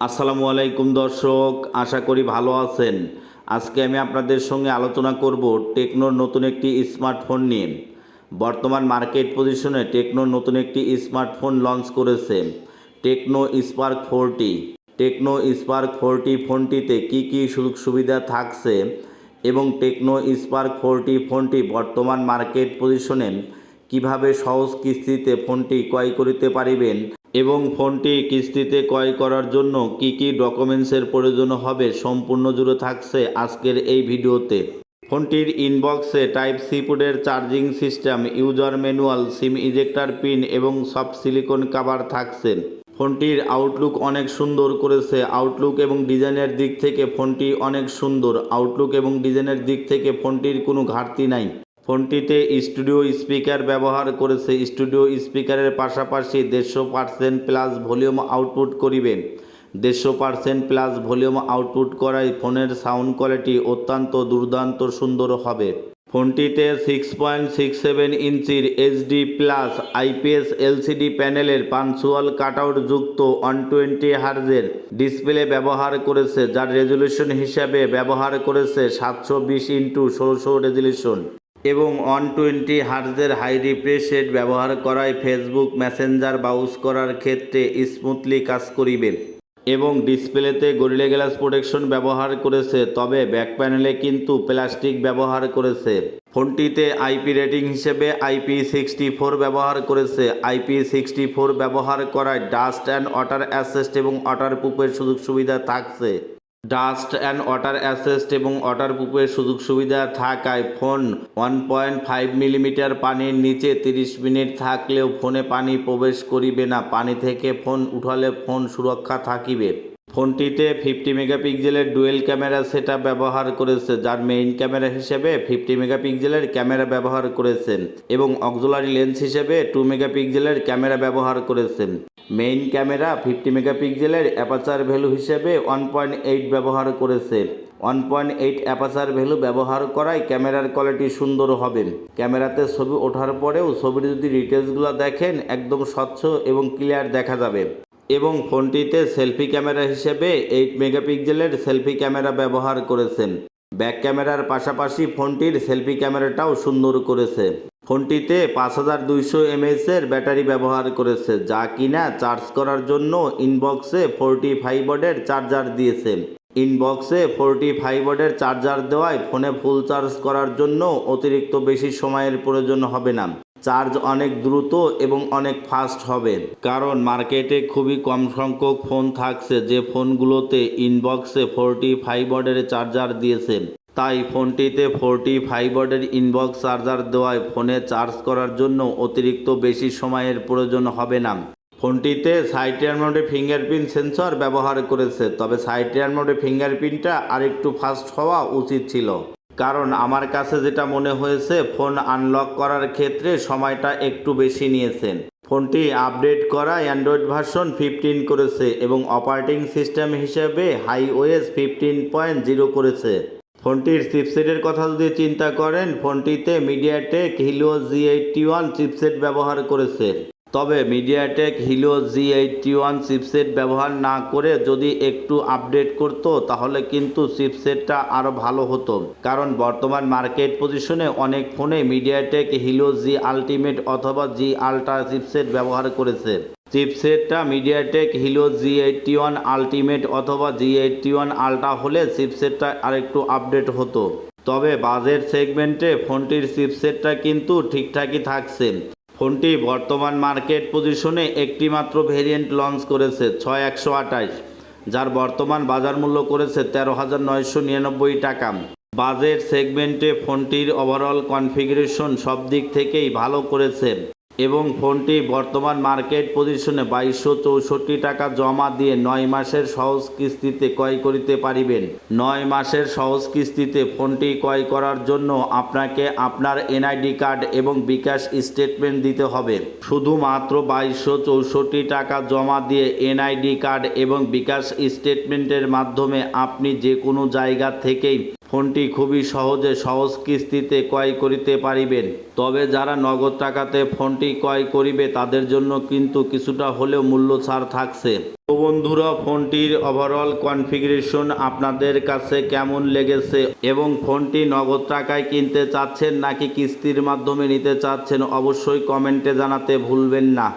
আসসালামু আলাইকুম দর্শক, আশা করি ভালো আছেন। আজকে আমি আপনাদের সঙ্গে আলোচনা করব টেকনোর নতুন একটি স্মার্টফোন নিয়ে। বর্তমান মার্কেট পজিশনে টেকনোর নতুন একটি স্মার্টফোন লঞ্চ করেছে টেকনো স্পার্ক 4টি। টেকনো স্পার্ক 4টি ফোনটিতে কি কি সুযোগ সুবিধা থাকছে এবং টেকনো স্পার্ক 4টি ফোনটি বর্তমান মার্কেট পজিশনে কিভাবে সহজ কিস্তিতে ফোনটি ক্রয় করতে পারিবেন এবং ফোনটি কিস্তিতে ক্রয় করার জন্য কি কি ডকুমেন্টসের প্রয়োজন হবে সম্পূর্ণ জুড়ে থাকছে আজকের এই ভিডিওতে। ফোনটির ইনবক্সে টাইপ সি পোর্টের চার্জিং সিস্টেম, ইউজার ম্যানুয়াল, সিম ইজেক্টর পিন এবং সফট সিলিকন কভার থাকছে। ফোনটির আউটলুক অনেক সুন্দর করেছে। আউটলুক এবং ডিজাইনের দিক থেকে ফোনটি অনেক সুন্দর। আউটলুক এবং ডিজাইনের দিক থেকে ফোনটির কোনো ঘাটতি নাই। ফোনটিতে স্টুডিও স্পিকার ব্যবহার করেছে। স্টুডিও স্পিকারের পাশাপাশি 150% প্লাস ভলিউম আউটপুট করিবেন। 150% প্লাস ভলিউম আউটপুট করায় ফোনের সাউন্ড কোয়ালিটি অত্যন্ত দুর্দান্ত সুন্দর হবে। ফোনটিতে 6.67 ইঞ্চির এইচডি প্লাস আইপিএস এলসিডি প্যানেলের পাঞ্চুয়াল কাটআউট যুক্ত 120 হার্জের ডিসপ্লে ব্যবহার করেছে, যার রেজুলেশন হিসাবে ব্যবহার করেছে 720x1600 রেজুলেশন এবং 120 হার্জের হাই রিফ্রেশ রেট ব্যবহার করায় ফেসবুক মেসেঞ্জার ব্রাউজ করার ক্ষেত্রে স্মুথলি কাজ করিবে এবং ডিসপ্লেতে গরিলা গ্লাস প্রোটেকশন ব্যবহার করেছে, তবে ব্যাক প্যানেলে কিন্তু প্লাস্টিক ব্যবহার করেছে। ফোনটিতে আইপি রেটিং হিসেবে IP64 ব্যবহার করেছে। IP64 ব্যবহার করায় ডাস্ট অ্যান্ড ওয়াটার অ্যাসিস্ট এবং ওয়াটার প্রুফের সুযোগ সুবিধা থাকছে। ডাস্ট অ্যান্ড ওয়াটার অ্যাসিস্ট এবং ওয়াটার প্রুফের সুযোগ সুবিধা থাকায় ফোন 1.5 মিলিমিটার পানির নিচে 30 মিনিট থাকলেও ফোনে পানি প্রবেশ করিবে না। পানি থেকে ফোন উঠালে ফোন সুরক্ষা থাকিবে। ফোনটিতে 50 মেগাপিক্সেলের ডুয়েল ক্যামেরা সেটআপ ব্যবহার করেছে, যার মেইন ক্যামেরা হিসেবে 50 মেগাপিক্সেলের ক্যামেরা ব্যবহার করেছেন এবং অক্সিলারি লেন্স হিসেবে 2 মেগাপিক্সেলের ক্যামেরা ব্যবহার করেছেন। মেইন ক্যামেরা 50 মেগাপিক্সেলের অ্যাপারচার ভ্যালু হিসেবে 1.8 ব্যবহার করেছে। 1.8 অ্যাপারচার ভ্যালু ব্যবহার করায় ক্যামেরার কোয়ালিটি সুন্দর হবে। ক্যামেরাতে ছবি ওঠার পরেও ছবির যদি ডিটেলসগুলো দেখেন একদম স্বচ্ছ এবং ক্লিয়ার দেখা যাবে। এবং ফোনটিতে সেলফি ক্যামেরা হিসেবে 8 মেগাপিক্সেলের সেলফি ক্যামেরা ব্যবহার করেছেন। ব্যাক ক্যামেরার পাশাপাশি ফোনটির সেলফি ক্যামেরাটাও সুন্দর করেছে। ফোনটিতে 5200 mAh ব্যাটারি ব্যবহার করেছে, যা কিনা চার্জ করার জন্য ইনবক্সে 45 ওয়াটের চার্জার দিয়েছে। ইনবক্সে 45 ওয়াটের চার্জার দেওয়ায় ফোনে ফুল চার্জ করার জন্য অতিরিক্ত বেশি সময়ের প্রয়োজন হবে না। চার্জ অনেক দ্রুত এবং অনেক ফাস্ট হবে, কারণ মার্কেটে খুবই কম সংখ্যক ফোন থাকছে যে ফোনগুলোতে ইনবক্সে 45 ওয়াটের চার্জার দিয়েছে। তাই ফোনটিতে 45 ওয়াটের ইনবক্স চার্জার দেওয়ায় ফোনে চার্জ করার জন্য অতিরিক্ত বেশি সময়ের প্রয়োজন হবে না। ফোনটিতে সাইড রিয়ার মোডে ফিঙ্গারপ্রিন্ট সেন্সর ব্যবহার করেছে, তবে সাইড রিয়ার মোডে ফিঙ্গারপ্রিন্টটা আরেকটু ফাস্ট হওয়া উচিত ছিল, কারণ আমার কাছে যেটা মনে হয়েছে ফোন আনলক করার ক্ষেত্রে সময়টা একটু বেশি নিয়েছেন। ফোনটি আপডেট করা অ্যান্ড্রয়েড ভার্সন 15 করেছে এবং অপারেটিং সিস্টেম হিসেবে iOS 15.0 করেছে। ফোনটির চিপসেটের কথা যদি চিন্তা করেন, ফোনটিতে মিডিয়াটেক হিলিও G81 চিপসেট ব্যবহার করেছে। তবে মিডিয়াটেক হিলিও G81 চিপসেট ব্যবহার না করে যদি একটু আপডেট করতো তাহলে কিন্তু চিপসেটটা আরও ভালো হতো, কারণ বর্তমান মার্কেট পজিশনে অনেক ফোনে মিডিয়াটেক হিলিও G আলটিমেট অথবা G আলট্রা চিপসেট ব্যবহার করেছে। চিপসেটটা মিডিয়াটেক হিলিও G81 আলটিমেট অথবা G81 আলট্রা হলে চিপসেটটা আরেকটু আপডেট হতো। তবে বাজেট সেগমেন্টে ফোনটির চিপসেটটা কিন্তু ঠিকঠাকই থাকছে। ফোনটি বর্তমান মার্কেট পজিশনে একটি মাত্র ভেরিয়েন্ট লঞ্চ করেছে 6128, যার বর্তমান বাজার মূল্য করেছে 13,999 টাকা। বাজেট সেগমেন্টে ফোনটির ওভারঅল কনফিগারেশন সব দিক থেকেই ভালো করেছে এবং ফোনটি বর্তমান মার্কেট পজিশনে 2264 টাকা জমা দিয়ে 9 মাসের সহজ কিস্তিতে ক্রয় করিতে পারিবেন। 9 মাসের সহজ কিস্তিতে ফোনটি ক্রয় করার জন্য আপনাকে আপনার এনআইডি কার্ড এবং বিকাশ স্টেটমেন্ট দিতে হবে। শুধুমাত্র 2264 টাকা জমা দিয়ে এনআইডি কার্ড এবং বিকাশ স্টেটমেন্টের মাধ্যমে আপনি যে কোনো জায়গা থেকেই ফোনটি খুবই সহজে সহজ কিস্তিতে ক্রয় করিতে পারিবেন। তবে যারা নগদ টাকাতে ফোনটি ক্রয় করিবে তাদের জন্য কিন্তু কিছুটা হলেও মূল্য ছাড় থাকছে। তো বন্ধুরা, ফোনটির ওভারঅল কনফিগারেশন আপনাদের কাছে কেমন লেগেছে এবং ফোনটি নগদ টাকায় কিনতে চাচ্ছেন নাকি কিস্তির মাধ্যমে নিতে চাচ্ছেন অবশ্যই কমেন্টে জানাতে ভুলবেন না।